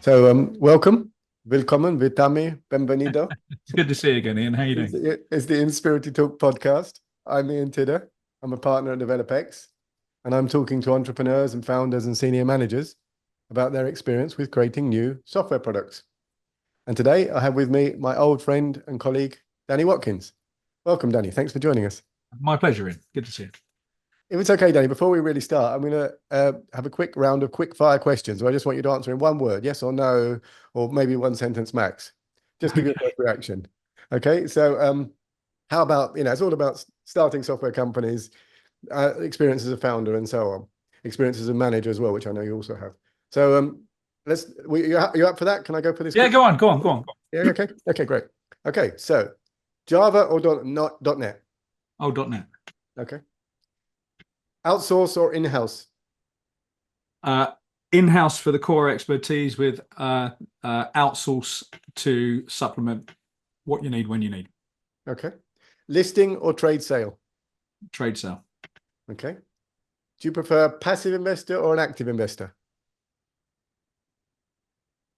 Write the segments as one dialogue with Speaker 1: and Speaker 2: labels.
Speaker 1: Welcome, willkommen, vitami, benvenido.
Speaker 2: It's good to see you again, Ian. How you
Speaker 1: It's
Speaker 2: doing?
Speaker 1: the Inspeeritalk podcast. I'm Ian Tidder. I'm a partner at DevelopX, and I'm talking to entrepreneurs and founders and senior managers about their experience with creating new software products. And today I have with me my old friend and colleague, Danny Watkins. Welcome, Danny. Thanks for joining us.
Speaker 2: My pleasure, Ian. Good to see you.
Speaker 1: If it's okay, Danny, before we really start, I'm going to have a quick round of quick fire questions. I just want you to answer in one word, yes or no, or maybe one sentence max. Just give your
Speaker 2: Okay.
Speaker 1: first reaction. Okay, so how about, it's all about starting software companies, experience as a founder and so on, experience as a manager as well, which I know you also have. So you up for that? Can I go for this
Speaker 2: Yeah,
Speaker 1: quick?
Speaker 2: go on, go on, go on.
Speaker 1: Yeah, okay. Okay, great. Okay, so Java or .NET?
Speaker 2: Oh, .NET.
Speaker 1: Okay. Outsource or in-house?
Speaker 2: Uh, In-house for the core expertise with outsource to supplement what you need when you need.
Speaker 1: Okay. Listing or trade sale?
Speaker 2: Trade sale.
Speaker 1: Okay. Do you prefer a passive investor or an active investor?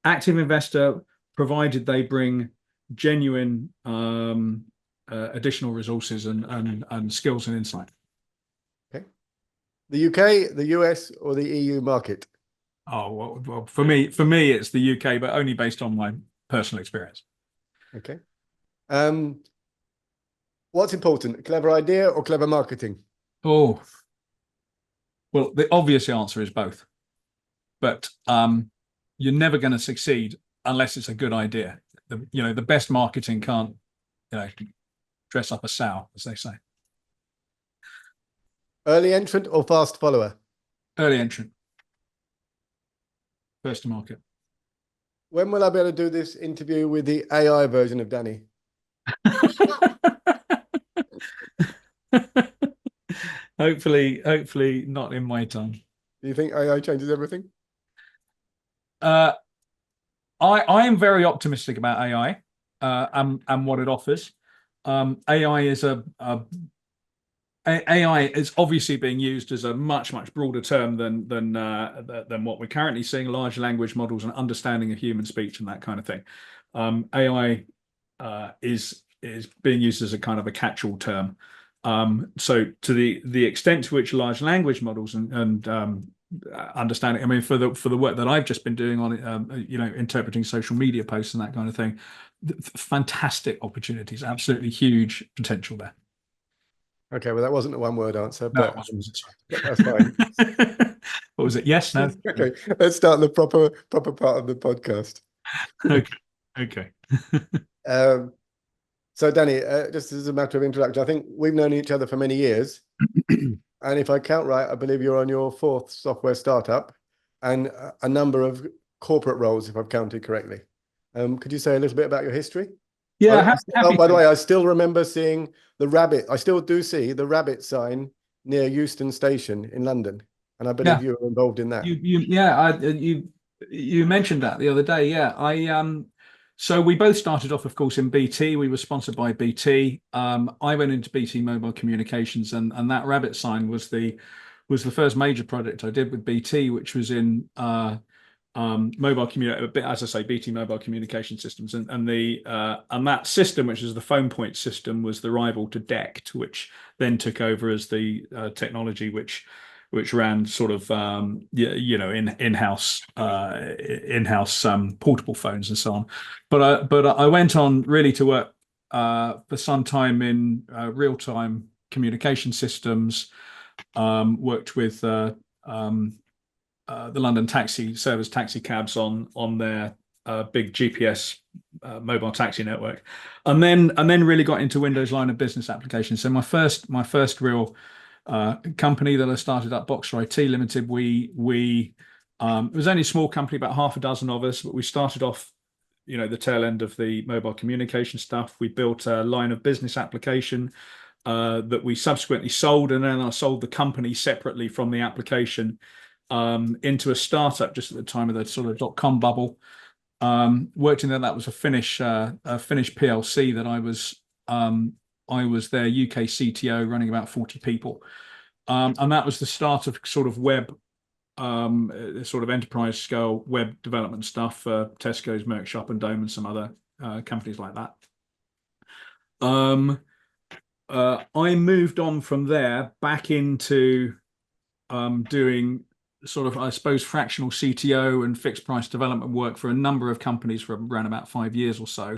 Speaker 2: Active investor, provided they bring genuine additional resources and skills and insight.
Speaker 1: Okay. The UK, the US, or the EU market?
Speaker 2: Oh, well, for me, it's the UK, but only based on my personal experience.
Speaker 1: Okay. Um, what's important, clever idea or clever marketing?
Speaker 2: Oh, well, the obvious answer is both. But you're never going to succeed unless it's a good idea. The best marketing can't, dress up a sow, as they say.
Speaker 1: Early entrant or fast follower?
Speaker 2: Early entrant, first to market.
Speaker 1: When will I be able to do this interview with the AI version of Danny?
Speaker 2: Hopefully not in my time.
Speaker 1: Do you think AI changes everything?
Speaker 2: Uh, I am very optimistic about AI and what it offers. AI is obviously being used as a much broader term than what we're currently seeing. Large language models and understanding of human speech and that kind of thing. AI is being used as a kind of a catch-all term. So to the extent to which large language models and understanding, I mean, for the work that I've just been doing on interpreting social media posts and that kind of thing, fantastic opportunities, absolutely huge potential there.
Speaker 1: Okay, well, that wasn't a one-word answer,
Speaker 2: No,
Speaker 1: but
Speaker 2: it wasn't. Sorry.
Speaker 1: that's fine.
Speaker 2: What was it? Yes, no.
Speaker 1: Okay, let's start the proper part of the podcast.
Speaker 2: Okay. Okay.
Speaker 1: Um, so, Danny, just as a matter of introduction, I think we've known each other for many years. And if I count right, I believe you're on your fourth software startup and a number of corporate roles, if I've counted correctly. Could you say a little bit about your history?
Speaker 2: Yeah,
Speaker 1: Oh,
Speaker 2: happy
Speaker 1: by the
Speaker 2: to.
Speaker 1: way, I still remember seeing the rabbit. I still do see the rabbit sign near Euston Station in London. And I believe
Speaker 2: Yeah,
Speaker 1: you were involved in that.
Speaker 2: you mentioned that the other day. Yeah, so we both started off, of course, in BT. We were sponsored by BT. I went into BT Mobile Communications, and that rabbit sign was the first major project I did with BT, which was in mobile community, as I say, BT Mobile Communication Systems, and that system, which is the phone point system, was the rival to DECT, which then took over as the technology which ran sort of in-house portable phones and so on. But I went on really to work for some time in real-time communication systems. Worked with the London taxi service taxi cabs on their big GPS mobile taxi network, and then really got into Windows line of business applications. So my first real company that I started up, Boxer IT Limited, we it was only a small company, about half a dozen of us, but we started off, the tail end of the mobile communication stuff. We built a line of business application that we subsequently sold, and then I sold the company separately from the application into a startup just at the time of the sort of dot-com bubble. Worked in there. That was a Finnish PLC that I was their UK CTO, running about 40 people. And that was the start of sort of web sort of enterprise scale web development stuff for Tesco's, Merck Shop and Dome and some other companies like that. I moved on from there back into doing sort of, I suppose, fractional CTO and fixed price development work for a number of companies for around about 5 years or so.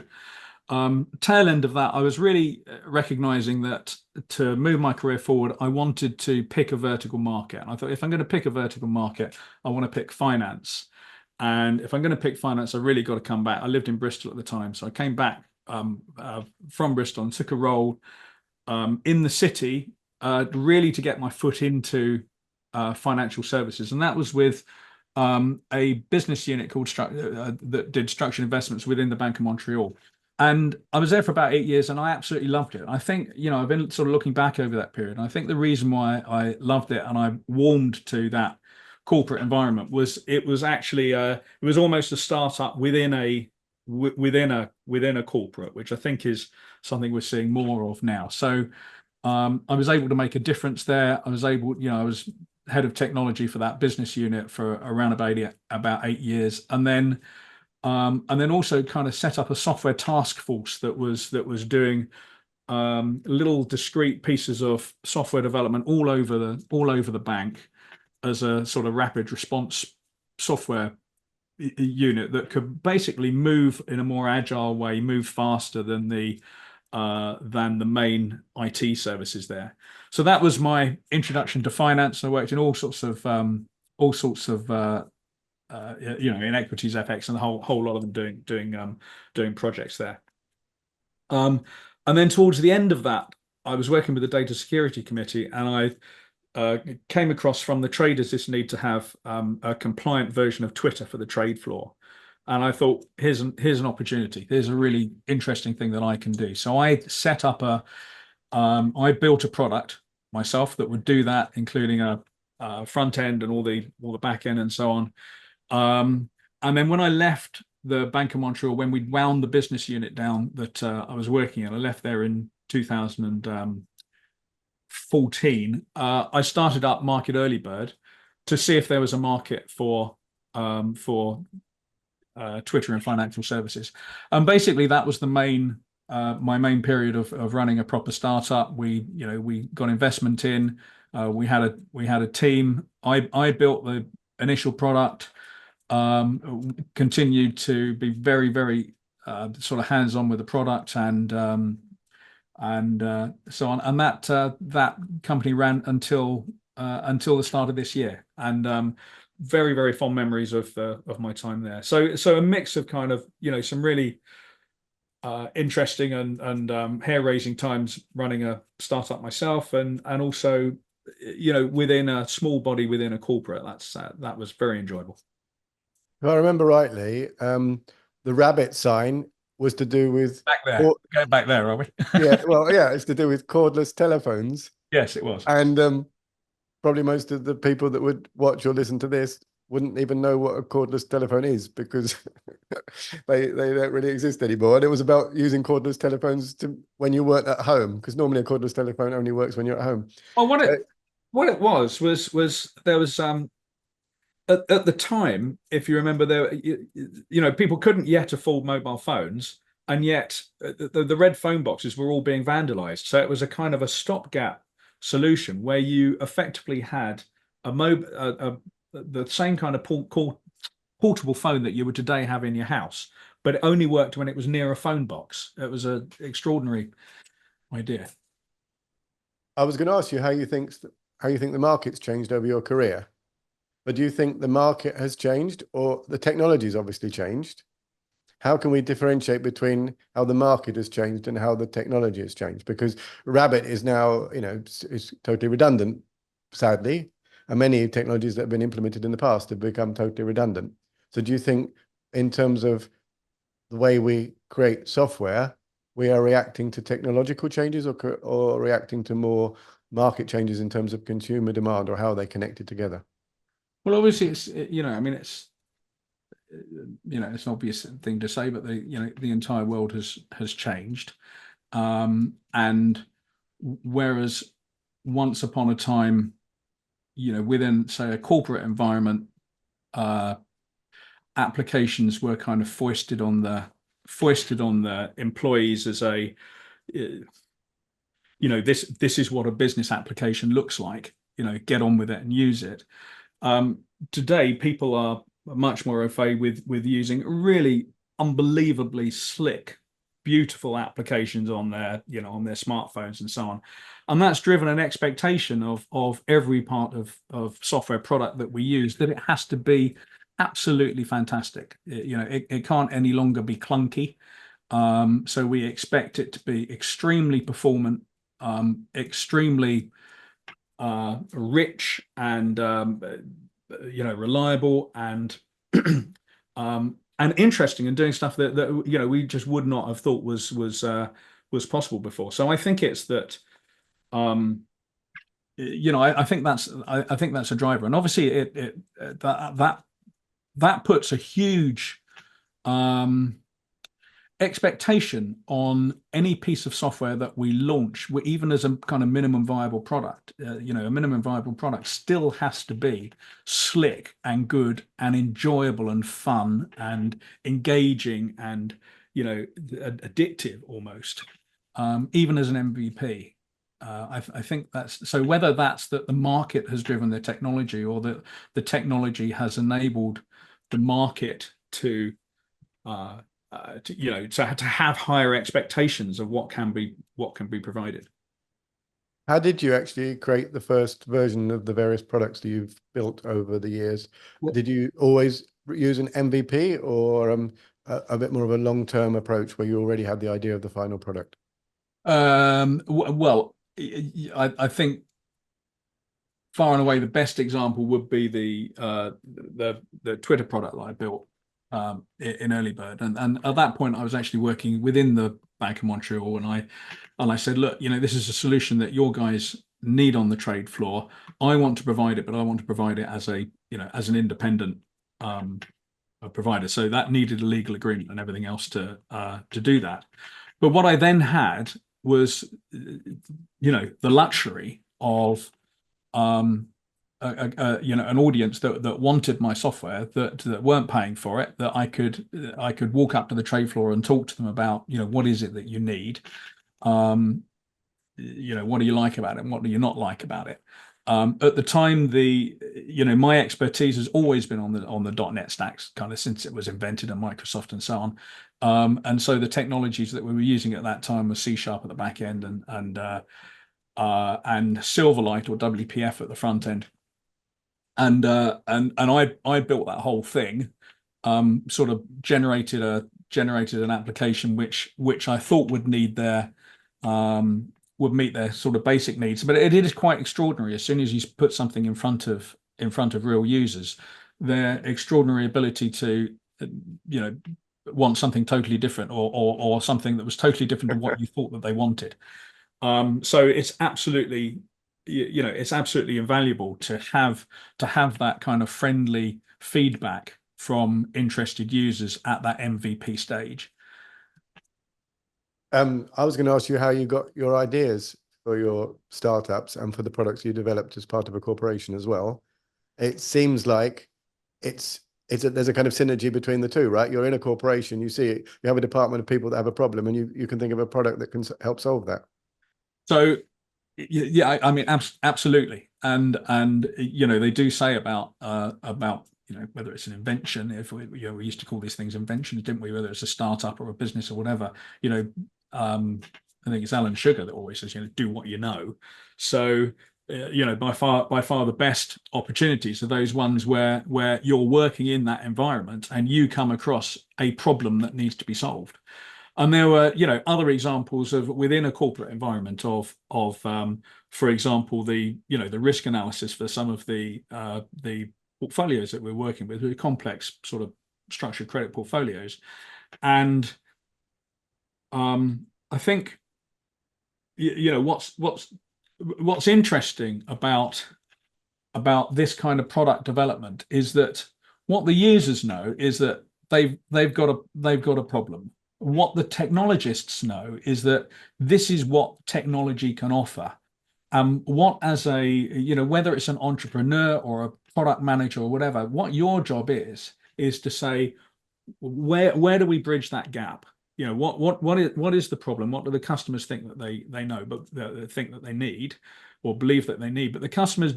Speaker 2: Tail end of that, I was really recognizing that to move my career forward, I wanted to pick a vertical market. And I thought, if I'm going to pick a vertical market, I want to pick finance. And if I'm going to pick finance, I really got to come back. I lived in Bristol at the time. So I came back from Bristol and took a role in the city, really to get my foot into financial services. And that was with a business unit called that did structured investments within the Bank of Montreal. And I was there for about 8 years and I absolutely loved it. I think, I've been sort of looking back over that period. And I think the reason why I loved it and I warmed to that corporate environment was it was actually it was almost a startup within a corporate, which I think is something we're seeing more of now. So I was able to make a difference there. I was able, I was head of technology for that business unit for around about 8 years, and then also kind of set up a software task force that was doing little discrete pieces of software development all over the bank as a sort of rapid response software unit that could basically move in a more agile way, move faster than the main IT services there. So that was my introduction to finance. I worked in all sorts of in equities, FX, and the whole lot of them doing projects there. And then towards the end of that, I was working with the Data Security Committee, and I came across from the traders this need to have a compliant version of Twitter for the trade floor. And I thought, here's an opportunity. Here's a really interesting thing that I can do. So I set up I built a product myself that would do that, including a front end and all the back end and so on. And then when I left the Bank of Montreal, when we wound the business unit down that I was working in, I left there in 2014. I started up Market Early Bird to see if there was a market for Twitter and financial services. And basically that was my main period of running a proper startup. We got investment in, we had a team. I built the initial product, continued to be very, very sort of hands-on with the product and so on. And that company ran until the start of this year. And very, very fond memories of my time there. So a mix of kind of some really interesting and hair-raising times running a startup myself, and also within a small body within a corporate. That was very enjoyable.
Speaker 1: If I remember rightly, the rabbit sign was to do with
Speaker 2: back there. Going back there, are we?
Speaker 1: Yeah, well, yeah, it's to do with cordless telephones.
Speaker 2: Yes, it was.
Speaker 1: And probably most of the people that would watch or listen to this wouldn't even know what a cordless telephone is, because they don't really exist anymore. And it was about using cordless telephones when you weren't at home, because normally a cordless telephone only works when you're at home.
Speaker 2: Well, what it was there was at the time, if you remember, there people couldn't yet afford mobile phones, and yet the red phone boxes were all being vandalized. So it was a kind of a stopgap solution where you effectively had the same kind of portable phone that you would today have in your house, but it only worked when it was near a phone box. It was an extraordinary idea.
Speaker 1: I was going to ask you how you think the market's changed over your career, but do you think the market has changed, or the technology's obviously changed? How can we differentiate between how the market has changed and how the technology has changed? Because Rabbit is now, is totally redundant, sadly. And many technologies that have been implemented in the past have become totally redundant. So do you think, in terms of the way we create software, we are reacting to technological changes or reacting to more market changes in terms of consumer demand, or how are they connected together?
Speaker 2: Well, obviously, it's it's an obvious thing to say, but the entire world has changed, and whereas once upon a time within, say, a corporate environment, applications were kind of foisted on the employees as this is what a business application looks like. Get on with it and use it. Today, people are much more au fait with using really unbelievably slick, beautiful applications on their smartphones and so on, and that's driven an expectation of every part of software product that we use, that it has to be absolutely fantastic. It can't any longer be clunky. So we expect it to be extremely performant, extremely rich, and reliable, and and interesting, and doing stuff that we just would not have thought was possible before. So I think it's that. I think that's a driver, and obviously that puts a huge expectation on any piece of software that we launch, even as a kind of minimum viable product. A minimum viable product still has to be slick and good and enjoyable and fun and engaging and addictive almost, even as an MVP. I think that's so. Whether that's that the market has driven the technology, or that the technology has enabled the market to have higher expectations of what can be provided.
Speaker 1: How did you actually create the first version of the various products that you've built over the years? Did you always use an MVP, or a bit more of a long-term approach where you already had the idea of the final product?
Speaker 2: Well, I think far and away the best example would be the Twitter product that I built in early bird, and at that point I was actually working within the Bank of Montreal, and I said, look, this is a solution that your guys need on the trade floor. I want to provide it, but I want to provide it as as an independent provider. So that needed a legal agreement and everything else to do that. But what I then had was the luxury of an audience that wanted my software, that weren't paying for it, that I could walk up to the trade floor and talk to them about what is it that you need, what do you like about it and what do you not like about it. At the time, my expertise has always been on the .NET stacks, kind of since it was invented, and Microsoft and so on. And so the technologies that we were using at that time were C# at the back end, and Silverlight or WPF at the front end. And I built that whole thing, sort of generated an application which I thought would meet their sort of basic needs. But it is quite extraordinary. As soon as you put something in front of real users, their extraordinary ability to want something totally different, or something that was totally different to what you thought that they wanted. So it's absolutely invaluable to have that kind of friendly feedback from interested users at that MVP stage.
Speaker 1: I was going to ask you how you got your ideas for your startups and for the products you developed as part of a corporation as well. It seems like there's a kind of synergy between the two, right? You're in a corporation, you have a department of people that have a problem, and you can think of a product that can help solve that.
Speaker 2: So yeah, I mean, absolutely, and they do say about whether it's an invention. If we used to call these things inventions, didn't we? Whether it's a startup or a business or whatever, I think it's Alan Sugar that always says, do what you know. So by far the best opportunities are those ones where you're working in that environment and you come across a problem that needs to be solved. And there were, other examples of within a corporate environment of for example, the risk analysis for some of the portfolios that we're working with, really complex sort of structured credit portfolios. And I think, what's interesting about this kind of product development is that what the users know is that they've got a problem. What the technologists know is that this is what technology can offer, what as a, whether it's an entrepreneur or a product manager or whatever, what your job is to say, where do we bridge that gap? What is the problem? What do the customers think that they know, but they think that they need or believe that they need, but the customers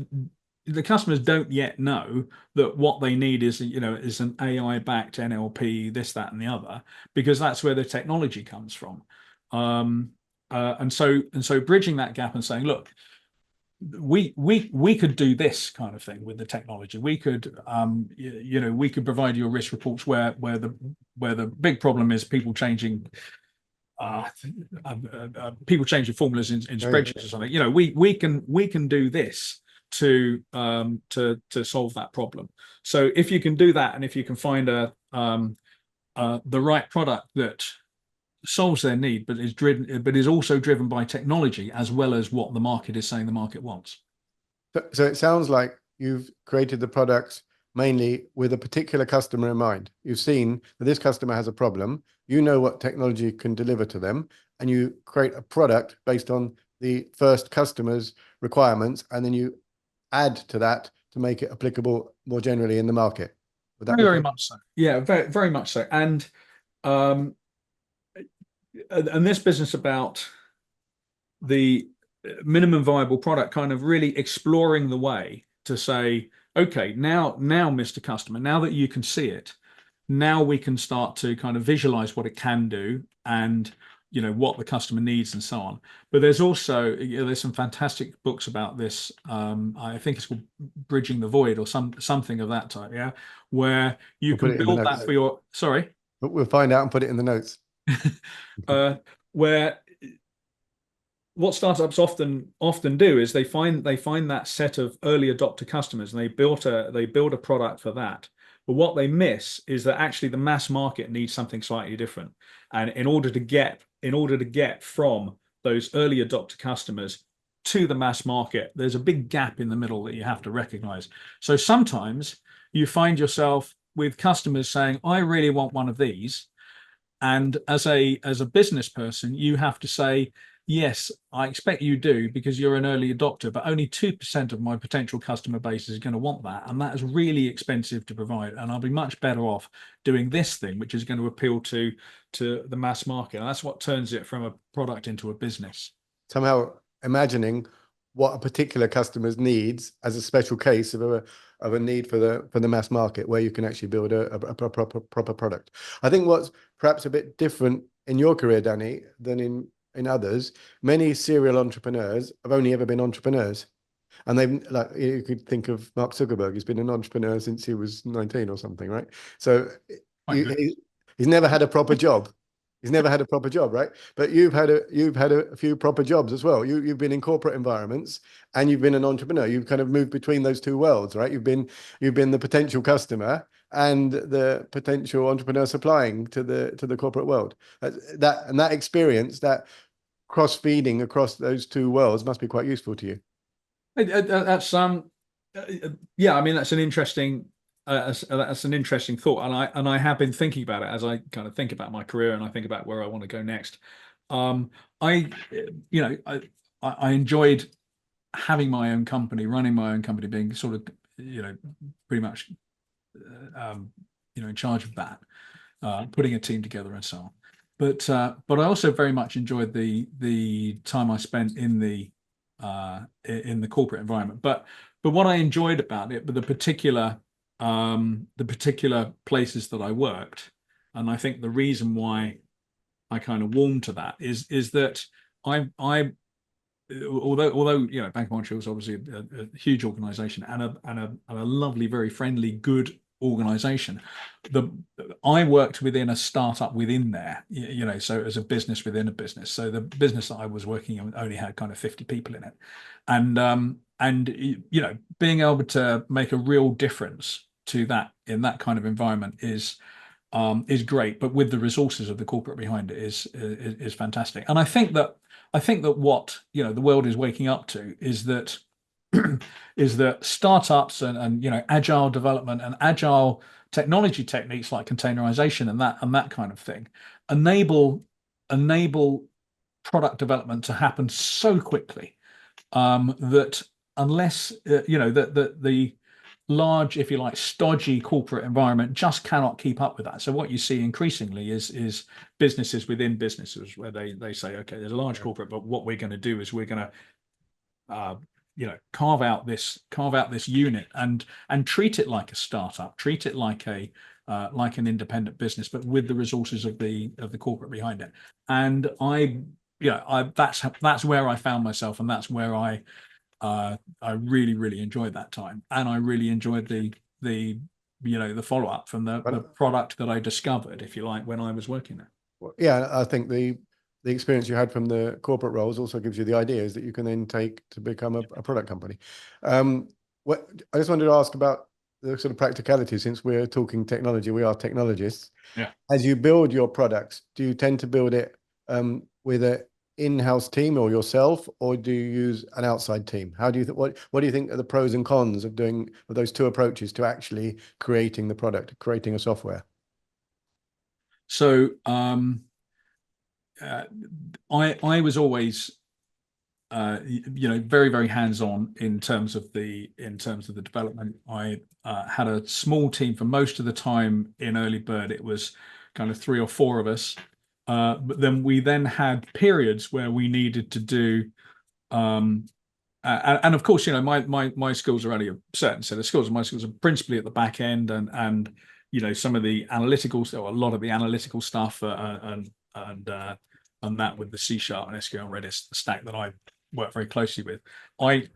Speaker 2: don't yet know that what they need is an AI backed NLP, this, that, and the other, because that's where the technology comes from. And so bridging that gap and saying, look, we could do this kind of thing with the technology. We could we could provide your risk reports where the big problem is people changing formulas in spreadsheets or something. We can do this to solve that problem. So if you can do that, and if you can find the right product that solves their need, but is also driven by technology as well as what the market is saying the market wants.
Speaker 1: So it sounds like you've created the products mainly with a particular customer in mind. You've seen that this customer has a problem, you know what technology can deliver to them, and you create a product based on the first customer's requirements, and then you add to that to make it applicable more generally in the market. Would that be
Speaker 2: very much so? Yeah, very, very much so. And this business about the minimum viable product, kind of really exploring the way to say, okay, now, Mr. Customer, now that you can see it, now we can start to kind of visualize what it can do and what the customer needs and so on. But there's also there's some fantastic books about this. I think it's called Bridging the Void or something of that type. Yeah, where you can build that for your. Sorry,
Speaker 1: but we'll find out and put it in the notes.
Speaker 2: Where what startups often do is they find that set of early adopter customers, and they build a product for that. But what they miss is that actually the mass market needs something slightly different. And in order to get from those early adopter customers to the mass market, there's a big gap in the middle that you have to recognize. So sometimes you find yourself with customers saying, I really want one of these. And as a business person, you have to say, yes, I expect you do, because you're an early adopter, but only 2% of my potential customer base is going to want that. And that is really expensive to provide. And I'll be much better off doing this thing, which is going to appeal to the mass market. And that's what turns it from a product into a business.
Speaker 1: Somehow imagining what a particular customer's needs as a special case of a need for the mass market, where you can actually build a proper product. I think what's perhaps a bit different in your career, Danny, than in others, many serial entrepreneurs have only ever been entrepreneurs. And they've, like, you could think of Mark Zuckerberg. He's been an entrepreneur since he was 19 or something, right? So he's never had a proper job. He's never had a proper job, right? But you've had a few proper jobs as well. You've been in corporate environments and you've been an entrepreneur. You've kind of moved between those two worlds, right? You've been the potential customer and the potential entrepreneur supplying to the corporate world. That experience, that cross-feeding across those two worlds, must be quite useful to you.
Speaker 2: That's yeah, I mean, that's an interesting thought, and I have been thinking about it as I kind of think about my career and I think about where I want to go next. I enjoyed having my own company, running my own company, being sort of pretty much in charge of that, putting a team together and so on. But I also very much enjoyed the time I spent in the corporate environment. But what I enjoyed about it, but the particular places that I worked, and I think the reason why I kind of warmed to that is that I although Bank of Montreal is obviously a huge organization and a lovely, very friendly, good organization, I worked within a startup within there, so as a business within a business. So the business that I was working on only had kind of 50 people in it, and being able to make a real difference to that in that kind of environment is great, but with the resources of the corporate behind it is fantastic. And I think that what the world is waking up to is that startups and agile development and agile technology techniques like containerization and that kind of thing enable product development to happen so quickly that unless that the large, if you like, stodgy corporate environment just cannot keep up with that. So what you see increasingly is businesses within businesses where they say, okay, there's a large corporate, but what we're going to do is we're going to carve out this unit and treat it like a startup, treat it like an independent business, but with the resources of the corporate behind it. And that's where I found myself, and that's where I really enjoyed that time, and I really enjoyed the follow-up from the product that I discovered, if you like, when I was working there.
Speaker 1: Well, yeah, I think the experience you had from the corporate roles also gives you the ideas that you can then take to become a product company. What I just wanted to ask about the sort of practicality, since we're talking technology, we are technologists.
Speaker 2: Yeah.
Speaker 1: As you build your products, do you tend to build it with an in-house team or yourself, or do you use an outside team? How do you what do you think are the pros and cons of doing those two approaches to actually creating the product, creating a software?
Speaker 2: So I was always very hands-on in terms of the development. I had a small team for most of the time. In Early Bird it was kind of 3 or 4 of us, but then we had periods where we needed to do and of course, my skills are only a certain set of skills. My skills are principally at the back end, and some of the analytical, so a lot of the analytical stuff, and that with the C# and SQL Redis, the stack that I work very closely with. I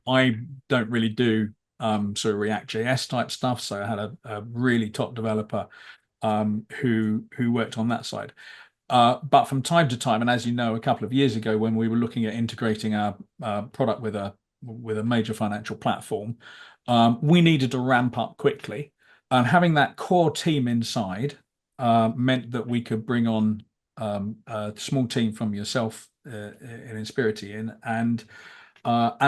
Speaker 2: don't really do sort of React.js type stuff, so I had a really top developer who worked on that side. But from time to time, and as you know, a couple of years ago, when we were looking at integrating our product with a major financial platform, we needed to ramp up quickly, and having that core team inside meant that we could bring on a small team from yourself in Inspeeritalk and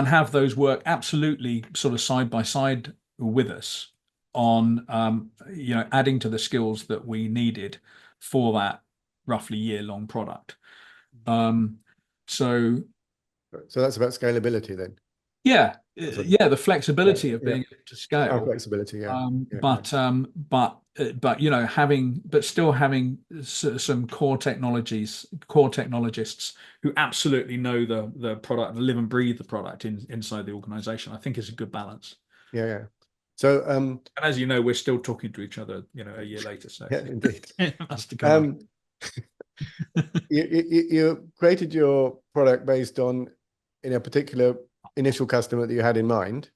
Speaker 2: have those work absolutely sort of side by side with us on adding to the skills that we needed for that roughly year-long product. So
Speaker 1: that's about scalability then.
Speaker 2: Yeah, the flexibility of being able to scale.
Speaker 1: Flexibility, yeah.
Speaker 2: But still having some core technologists who absolutely know the product and live and breathe the product inside the organization, I think is a good balance.
Speaker 1: Yeah. So
Speaker 2: and as you know, we're still talking to each other, a year later. So
Speaker 1: yeah, indeed.
Speaker 2: It must have come
Speaker 1: you created your product based on a particular initial customer that you had in mind,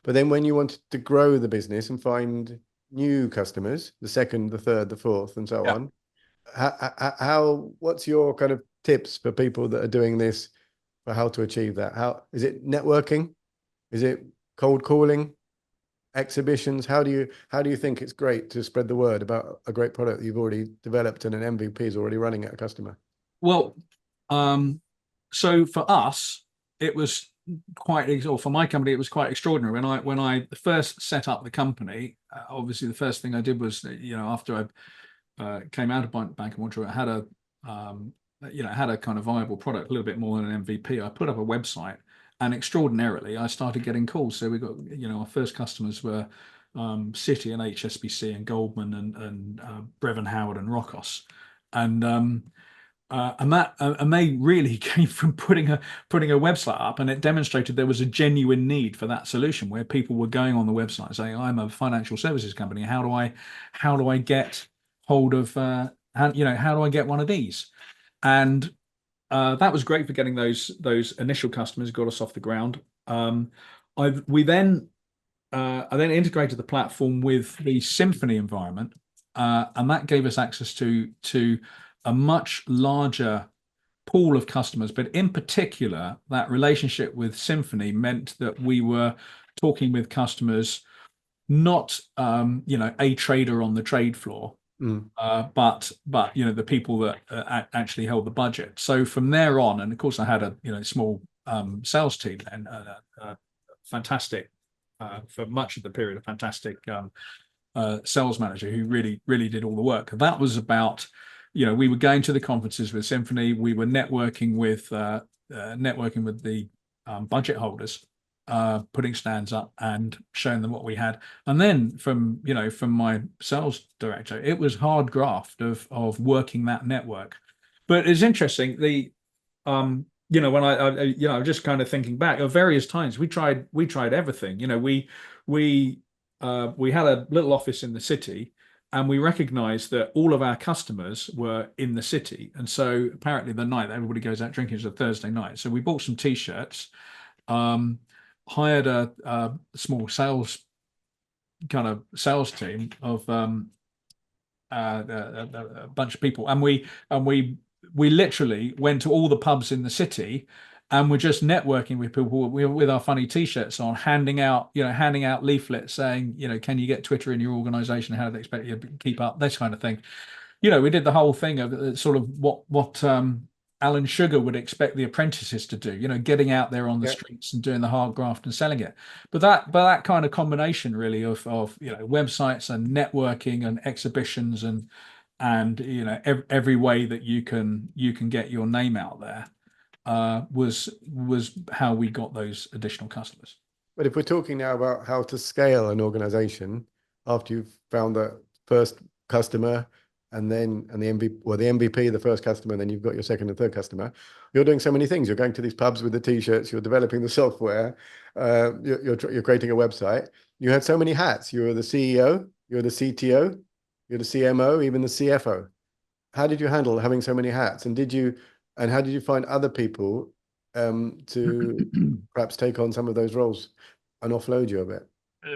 Speaker 1: but then when you wanted to grow the business and find new customers, the second, the third, the fourth, and so on, what's your kind of tips for people that are doing this, for how to achieve that? How is it networking? Is it cold calling? Exhibitions? How do you think it's great to spread the word about a great product that you've already developed and an MVP is already running at a customer?
Speaker 2: Well, so for us, it was for my company, it was quite extraordinary. When I first set up the company, obviously the first thing I did was, after I came out of Bank of Montreal, I had a kind of viable product, a little bit more than an MVP. I put up a website, and extraordinarily, I started getting calls. So we got, our first customers were Citi and HSBC and Goldman and Brevin Howard and Rocos, and they really came from putting a website up, and it demonstrated there was a genuine need for that solution, where people were going on the website saying, "I'm a financial services company. How do I get hold of how do I get one of these?" And that was great for getting those initial customers, got us off the ground. I then integrated the platform with the Symphony environment, and that gave us access to a much larger pool of customers. But in particular, that relationship with Symphony meant that we were talking with customers, not a trader on the trade floor, but the people that actually held the budget. So from there on, and of course I had a small sales team, and fantastic for much of the period, a fantastic sales manager who really did all the work. That was about, we were going to the conferences with Symphony, we were networking with the budget holders, putting stands up and showing them what we had. And then from my sales director, it was hard graft of working that network. But it's interesting, when I'm just kind of thinking back at various times, we tried everything. We had a little office in the city, and we recognized that all of our customers were in the city. And so apparently the night that everybody goes out drinking is a Thursday night. So we bought some t-shirts, hired a small sales team of a bunch of people, and we literally went to all the pubs in the city, and we're just networking with people with our funny t-shirts on, handing out leaflets saying, can you get Twitter in your organization? How do they expect you to keep up? This kind of thing. We did the whole thing of sort of what Alan Sugar would expect the apprentices to do, getting out there on the streets and doing the hard graft and selling it. But that kind of combination really of websites and networking and exhibitions and every way that you can get your name out there was how we got those additional customers.
Speaker 1: But if we're talking now about how to scale an organization after you've found that first customer and the MVP, the first customer, and then you've got your second and third customer, you're doing so many things. You're going to these pubs with the t-shirts, you're developing the software, you're creating a website. You had so many hats. You were the CEO, you're the CTO, you're the CMO, even the CFO. How did you handle having so many hats? And how did you find other people to perhaps take on some of those roles and offload you a bit?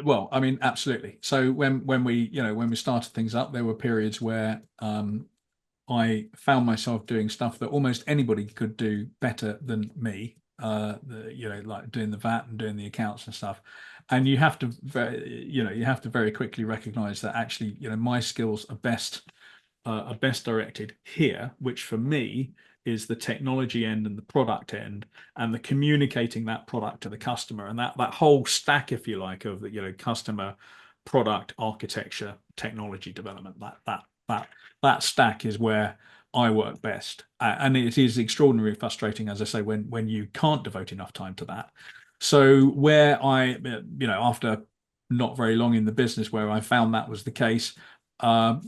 Speaker 2: Well, I mean, absolutely. So when we started things up, there were periods where I found myself doing stuff that almost anybody could do better than me. Like doing the VAT and doing the accounts and stuff. And you have to very quickly recognize that actually, my skills are best directed here, which for me is the technology end and the product end and the communicating that product to the customer, and that whole stack, if you like, of the customer, product, architecture, technology development. That stack is where I work best, and it is extraordinarily frustrating, as I say, when you can't devote enough time to that. So where I, after not very long in the business, where I found that was the case, I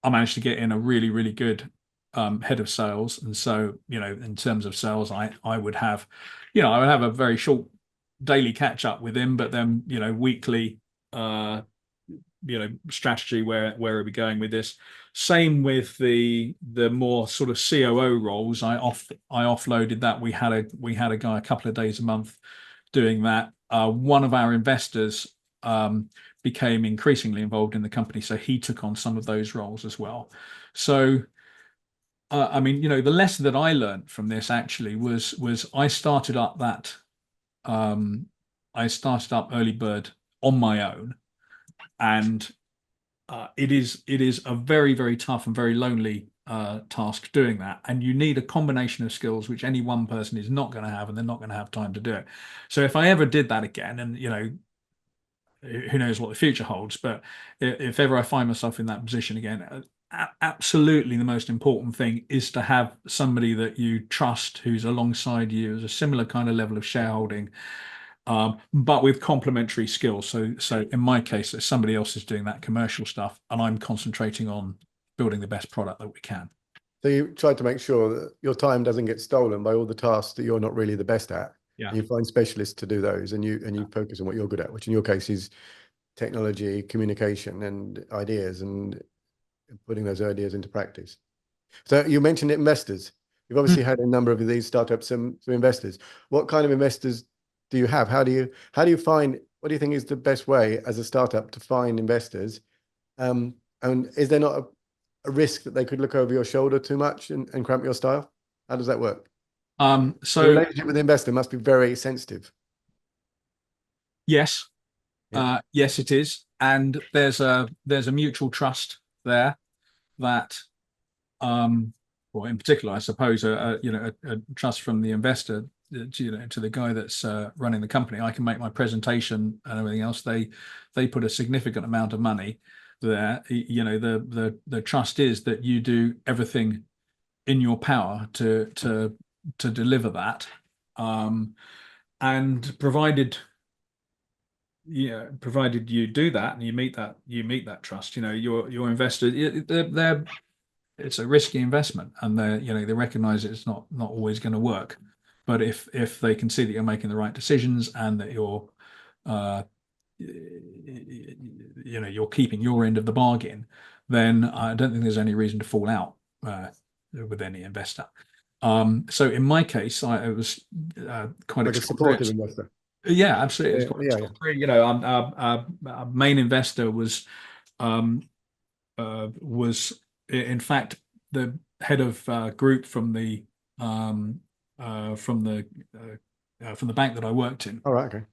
Speaker 2: managed to get in a really, really good head of sales. And so, in terms of sales, I would have a very short daily catch up with him, but then, weekly, strategy, where are we going with this? Same with the more sort of COO roles. I offloaded that. We had a guy a couple of days a month doing that. One of our investors became increasingly involved in the company, so he took on some of those roles as well. So I mean, the lesson that I learned from this actually was I started up Early Bird on my own, and it is a very, very tough and very lonely task doing that, and you need a combination of skills which any one person is not going to have, and they're not going to have time to do it. So if I ever did that again, and who knows what the future holds, but if ever I find myself in that position again, absolutely the most important thing is to have somebody that you trust, who's alongside you, as a similar kind of level of shareholding, but with complementary skills. So in my case, somebody else is doing that commercial stuff, and I'm concentrating on building the best product that we can.
Speaker 1: So you try to make sure that your time doesn't get stolen by all the tasks that you're not really the best at.
Speaker 2: Yeah.
Speaker 1: You find specialists to do those, and you focus on what you're good at, which in your case is technology, communication, and ideas, and putting those ideas into practice. So you mentioned investors. You've obviously had a number of these startups, some investors. What kind of investors do you have? How do you find, what do you think is the best way as a startup to find investors? And is there not a risk that they could look over your shoulder too much and cramp your style? How does that work?
Speaker 2: So
Speaker 1: the relationship with the investor must be very sensitive.
Speaker 2: Yes.
Speaker 1: Yeah.
Speaker 2: Yes, it is. And there's a mutual trust there that, well, in particular, I suppose, a trust from the investor to the guy that's running the company. I can make my presentation and everything else. They put a significant amount of money there. The trust is that you do everything in your power to deliver that. and provided you do that and you meet that trust, your investor, they're it's a risky investment, and they recognize it's not always going to work. But if they can see that you're making the right decisions and that uh, you're keeping your end of the bargain, then I don't think there's any reason to fall out with any investor. So in my case, it was quite
Speaker 1: Like a
Speaker 2: extraordinary.
Speaker 1: supportive investor.
Speaker 2: Yeah, absolutely. It's
Speaker 1: Yeah,
Speaker 2: quite
Speaker 1: yeah, yeah.
Speaker 2: extraordinary. Our main investor um, was in fact the head of group from the bank that I worked in.
Speaker 1: All right, okay.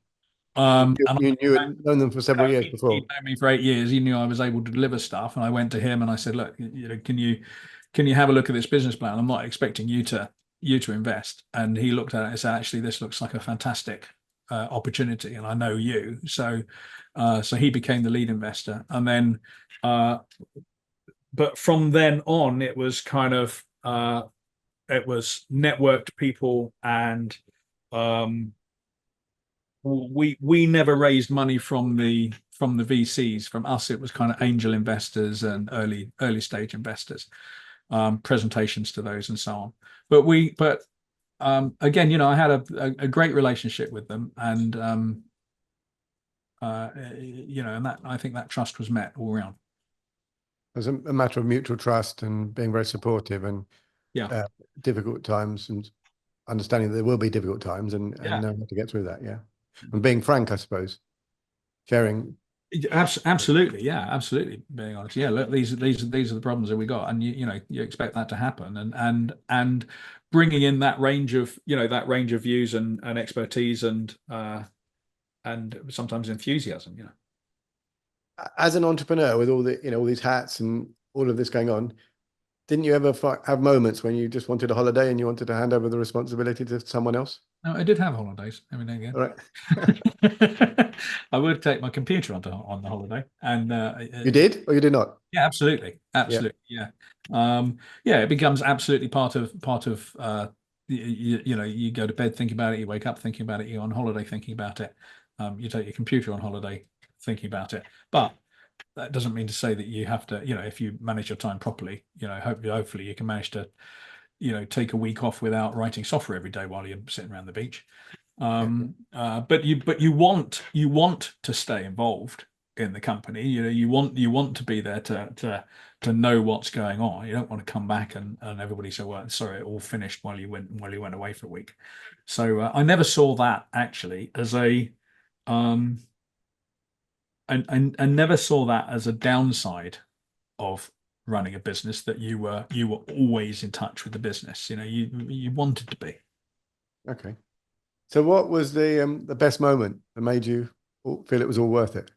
Speaker 2: And
Speaker 1: You knew it, known them for several years
Speaker 2: he'd
Speaker 1: before.
Speaker 2: known me for 8 years. He knew I was able to deliver stuff, and I went to him and I said, "Look, can you have a look at this business plan? I'm not expecting you to invest." And he looked at it and said, "Actually, this looks like a fantastic opportunity, and I know you." So he became the lead investor, and then but from then on, it was kind of it was networked people, and we never raised money from the VCs. From us, it was kind of angel investors and early stage investors, presentations to those and so on. But again, I had a great relationship with them, and and that I think that trust was met all around.
Speaker 1: It was a matter of mutual trust and being very supportive and
Speaker 2: Yeah,
Speaker 1: difficult times and understanding that there will be difficult times and
Speaker 2: yeah.
Speaker 1: knowing how to get through that. Yeah. And being frank, I suppose, sharing.
Speaker 2: Absolutely, yeah, absolutely. Being honest, yeah. Look, these are the problems that we got, and you expect that to happen, and bringing in that range of views and expertise and sometimes enthusiasm.
Speaker 1: As an entrepreneur with all these hats and all of this going on, didn't you ever have moments when you just wanted a holiday and you wanted to hand over the responsibility to someone else?
Speaker 2: No, I did have holidays every now and again.
Speaker 1: All right.
Speaker 2: I would take my computer on the holiday, and
Speaker 1: You did or you did not?
Speaker 2: yeah, absolutely,
Speaker 1: Yeah.
Speaker 2: absolutely, yeah. Yeah, it becomes absolutely part of you go to bed thinking about it, you wake up thinking about it, you're on holiday thinking about it, you take your computer on holiday thinking about it. But that doesn't mean to say that you have to, if you manage your time properly, hopefully you can manage to, take a week off without writing software every day while you're sitting around the beach. But you want to stay involved in the company. You want to be there to know what's going on. You don't want to come back and everybody say, "Well, sorry, it all finished while you went away for a week." So I never saw that actually as a and never saw that as a downside of running a business, that you were always in touch with the business. You wanted to be.
Speaker 1: Okay. So what was the best moment that made you feel it was all worth it?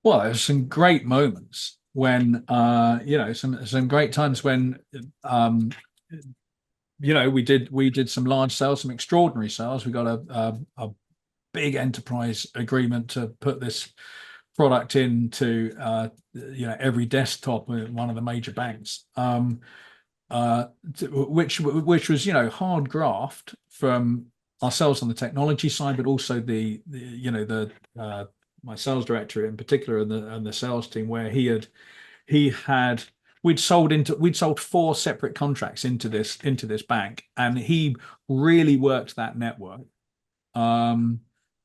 Speaker 2: Well, there's some great moments when some great times when we did some large sales, some extraordinary sales. We got a big enterprise agreement to put this product into every desktop with one of the major banks, which was hard graft from ourselves on the technology side, but also the my sales director in particular and the sales team, where we'd sold 4 separate contracts into this bank, and he really worked that network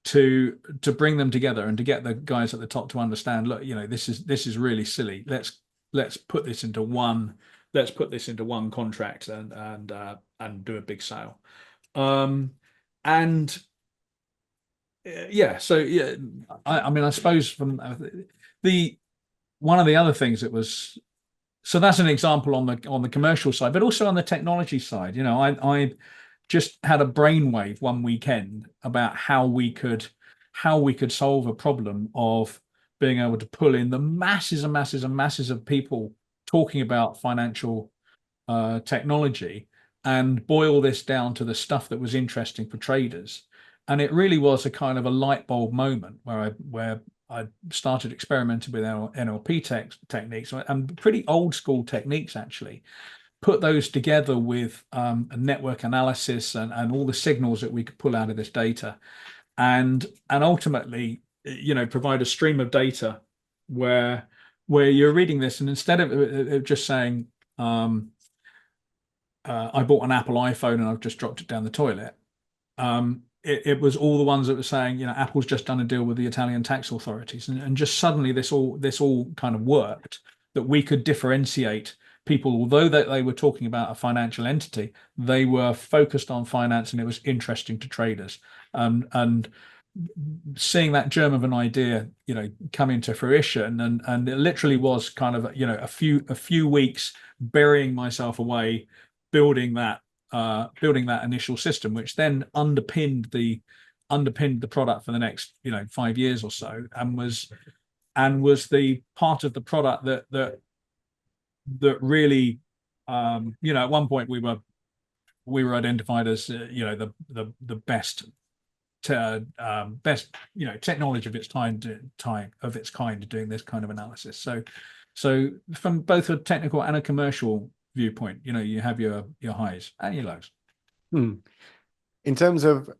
Speaker 2: to bring them together and to get the guys at the top to understand, look, this is really silly. Let's put this into one contract and do a big sale. And yeah, so yeah, I mean, I suppose from the one of the other things that was, so that's an example on the commercial side, but also on the technology side. I just had a brainwave one weekend about how we could solve a problem of being able to pull in the masses and masses and masses of people talking about financial technology and boil this down to the stuff that was interesting for traders. And it really was a kind of a light bulb moment where I started experimenting with NLP techniques, and pretty old school techniques actually, put those together with a network analysis and all the signals that we could pull out of this data, and ultimately, provide a stream of data where you're reading this, and instead of just saying, I bought an Apple iPhone and I've just dropped it down the toilet. It was all the ones that were saying, Apple's just done a deal with the Italian tax authorities, and just suddenly this all kind of worked, that we could differentiate people. Although that they were talking about a financial entity, they were focused on finance, and it was interesting to traders. And seeing that germ of an idea, come into fruition, and it literally was kind of, a few weeks burying myself away, building that initial system, which then underpinned the product for the next 5 years or so, and was the part of the product that really, at one point we were identified as the best technology of its kind doing this kind of analysis. So from both a technical and a commercial viewpoint, you have your highs and your lows.
Speaker 1: In terms of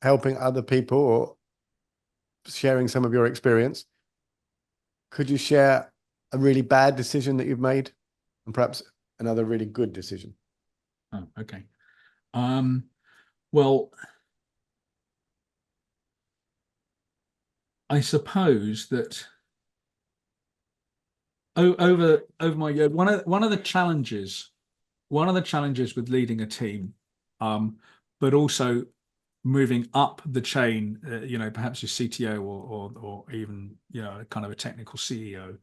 Speaker 1: helping other people or sharing some of your experience, could you share a really bad decision that you've made and perhaps another really good decision?
Speaker 2: Oh, okay. Well, I suppose that over my year, one of the challenges with leading a team, but also moving up the chain, perhaps your CTO or even kind of a technical CEO.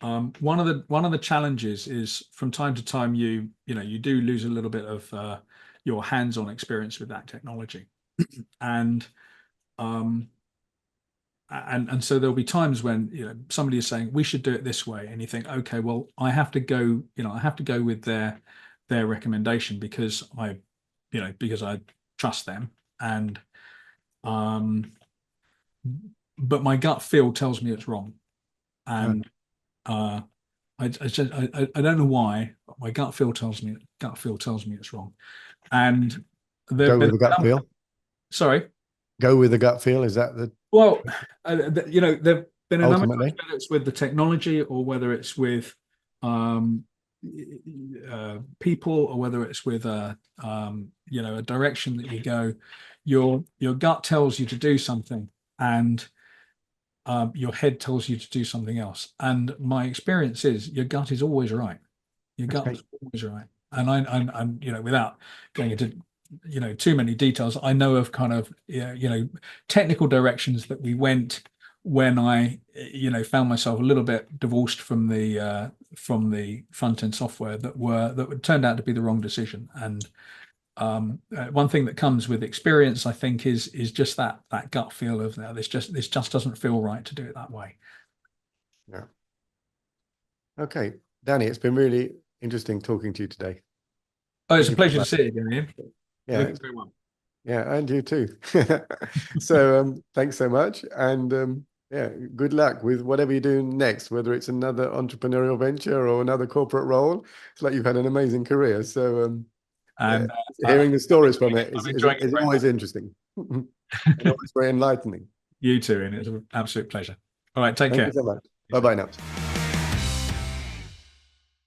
Speaker 2: One of the challenges is, from time to time, you do lose a little bit of your hands-on experience with that technology, and so there'll be times when somebody is saying we should do it this way, and you think, okay, well, I have to go with their recommendation because I trust them, and but my gut feel tells me it's wrong, and I don't know why, but my gut feel tells me it's wrong, and
Speaker 1: Go with the gut feel.
Speaker 2: Sorry.
Speaker 1: Go with the gut feel. Is that the?
Speaker 2: Well, there've been a number of
Speaker 1: Ultimately,
Speaker 2: times, whether it's with the technology or whether it's with people, or whether it's with a direction that you go, your gut tells you to do something, and your head tells you to do something else. And my experience is your gut is always right. Your gut is always right. And I'm without going into too many details, I know of kind of technical directions that we went when I found myself a little bit divorced from the front end software that turned out to be the wrong decision. And one thing that comes with experience, I think, is just that gut feel of, no, this just doesn't feel right to do it that way.
Speaker 1: Yeah. Okay, Danny, it's been really interesting talking to you today.
Speaker 2: Oh, it's a pleasure to see you again, Ian.
Speaker 1: Yeah,
Speaker 2: very well.
Speaker 1: Yeah, and you too. So thanks so much, and yeah, good luck with whatever you do next, whether it's another entrepreneurial venture or another corporate role. It's like you've had an amazing career. So
Speaker 2: and
Speaker 1: hearing the stories from it is
Speaker 2: it
Speaker 1: always interesting and always very enlightening.
Speaker 2: You too, and it's an absolute pleasure. All right, take care.
Speaker 1: Thank you so much. Bye-bye now.